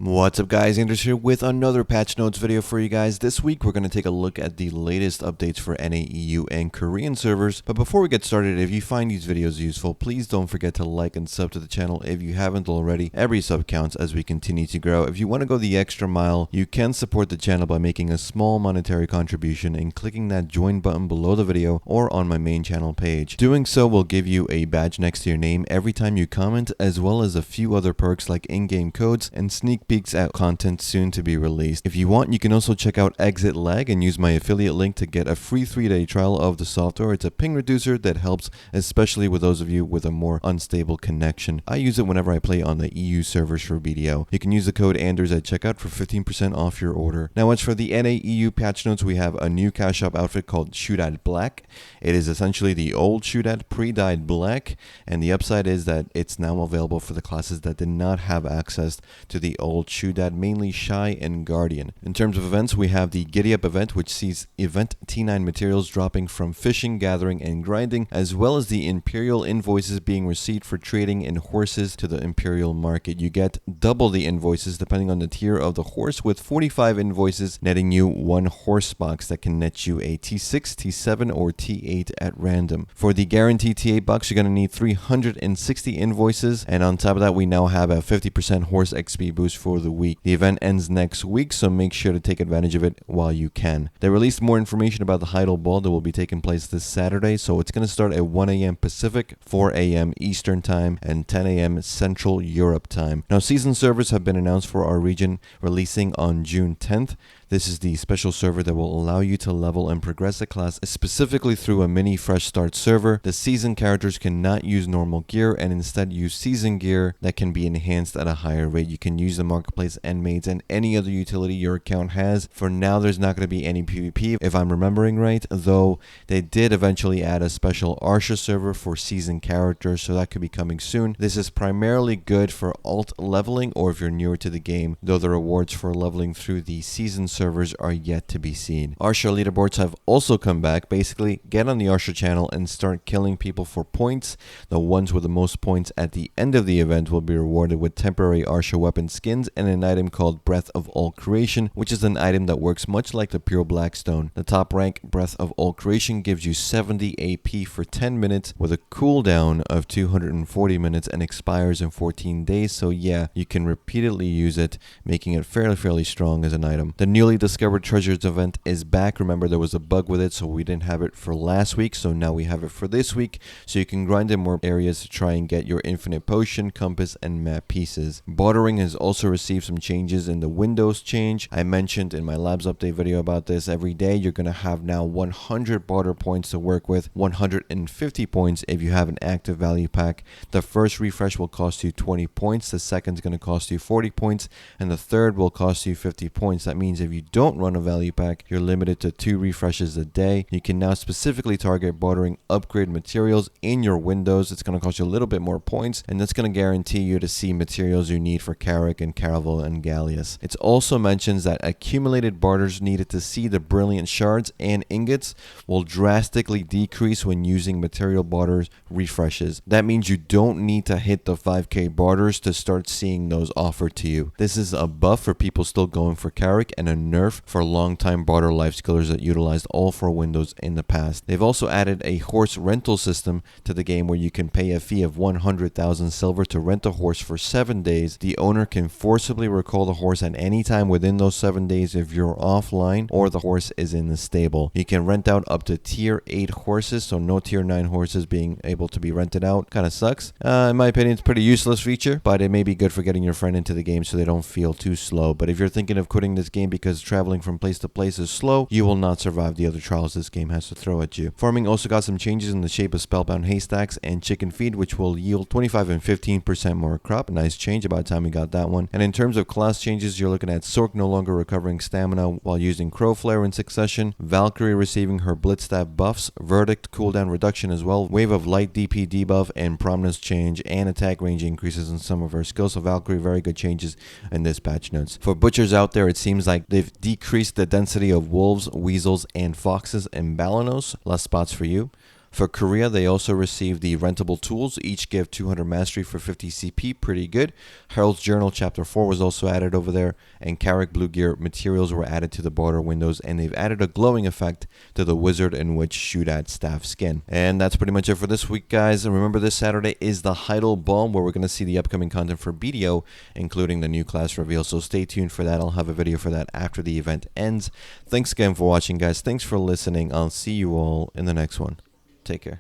What's up guys, Anders here with another patch notes video for you guys. This week we're going to take a look at the latest updates for NA, EU, and Korean servers. But before we get started, if you find these videos useful, please don't forget to like and sub to the channel if you haven't already. Every sub counts as we continue to grow. If you want to go the extra mile, you can support the channel by making a small monetary contribution and clicking that join button below the video or on my main channel page. Doing so will give you a badge next to your name every time you comment, as well as a few other perks like in-game codes and sneak peeks at content soon to be released. If you want, you can also check out Exit Lag and use my affiliate link to get a free 3-day trial of the software. It's a ping reducer that helps, especially with those of you with a more unstable connection. I use it whenever I play on the EU servers for BDO. You can use the code Anders at checkout for 15% off your order. Now, as for the NA EU patch notes, we have a new cash shop outfit called Shudad Black. It is essentially the old Shudad pre-dyed black, and the upside is that it's now available for the classes that did not have access to the old Shudad, mainly Shai and Guardian. In terms of events, we have the Giddy Up event, which sees event T9 materials dropping from fishing, gathering, and grinding, as well as the Imperial invoices being received for trading in horses to the Imperial market. You get double the invoices depending on the tier of the horse, with 45 invoices netting you one horse box that can net you a T6, T7, or T8 at random. For the guaranteed T8 box, you're going to need 360 invoices, and on top of that, we now have a 50% horse XP boost for the week. The event ends next week, so make sure to take advantage of it while you can. They released more information about the Heidel Ball that will be taking place this Saturday, so it's going to start at 1 a.m. Pacific, 4 a.m. Eastern Time, and 10 a.m. Central Europe Time. Now, season servers have been announced for our region, releasing on June 10th. This is the special server that will allow you to level and progress a class specifically through a mini fresh start server. The season characters cannot use normal gear and instead use season gear that can be enhanced at a higher rate. You can use the marketplace endmates and any other utility your account has. For now, there's not going to be any PvP, if I'm remembering right, though they did eventually add a special Arsha server for season characters, so that could be coming soon. This is primarily good for alt leveling or if you're newer to the game, though the rewards for leveling through the season servers are yet to be seen. Arsha leaderboards have also come back. Basically, get on the Arsha channel and start killing people for points. The ones with the most points at the end of the event will be rewarded with temporary Arsha weapon skins and an item called Breath of All Creation, which is an item that works much like the pure Blackstone. The top rank Breath of All Creation gives you 70 AP for 10 minutes with a cooldown of 240 minutes and expires in 14 days, so yeah, you can repeatedly use it, making it fairly strong as an item. The newly discovered treasures event is back. Remember, there was a bug with it, so we didn't have it for last week, so now we have it for this week, so you can grind in more areas to try and get your infinite potion, compass, and map pieces. Bartering has also received some changes in the Windows change. I mentioned in my labs update video about this. Every day you're going to have now 100 barter points to work with, 150 points if you have an active value pack. The first refresh will cost you 20 points, the second is going to cost you 40 points, and the third will cost you 50 points. That means if you don't run a value pack, you're limited to 2 refreshes a day. You can now specifically target bartering upgrade materials in your windows. It's going to cost you a little bit more points, and that's going to guarantee you to see materials you need for Carrick and Caravel and Gallius. It also mentions that accumulated barters needed to see the brilliant shards and ingots will drastically decrease when using material barters refreshes. That means you don't need to hit the 5k barters to start seeing those offered to you. This is a buff for people still going for Carrick and a nerf for long-time barter life skillers that utilized all 4 windows in the past. They've also added a horse rental system to the game where you can pay a fee of 100,000 silver to rent a horse for 7 days. The owner can forcibly recall the horse at any time within those 7 days if you're offline or the horse is in the stable. You can rent out up to tier 8 horses, so no tier 9 horses being able to be rented out. Kind of sucks. In my opinion, it's a pretty useless feature, but it may be good for getting your friend into the game so they don't feel too slow. But if you're thinking of quitting this game because traveling from place to place is slow, you will not survive the other trials this game has to throw at you. Farming also got some changes in the shape of spellbound haystacks and chicken feed, which will yield 25 and 15% more crop. A nice change, about time we got that one. And in terms of class changes, you're looking at Sork no longer recovering stamina while using Crow Flare in succession, Valkyrie receiving her Blitz Stab buffs, Verdict cooldown reduction as well, Wave of Light DP debuff and Prominence change, and attack range increases in some of her skills. So Valkyrie, very good changes in this patch notes. For butchers out there, it seems like they've decreased the density of wolves, weasels, and foxes in Balanos. Less spots for you. For Korea, they also received the rentable tools. Each give 200 mastery for 50 CP. Pretty good. Herald's Journal Chapter 4 was also added over there. And Carrick Blue Gear materials were added to the border windows. And they've added a glowing effect to the Wizard and Witch Shudad staff skin. And that's pretty much it for this week, guys. And remember, this Saturday is the Heidel Ball, where we're going to see the upcoming content for BDO, including the new class reveal. So stay tuned for that. I'll have a video for that after the event ends. Thanks again for watching, guys. Thanks for listening. I'll see you all in the next one. Take care.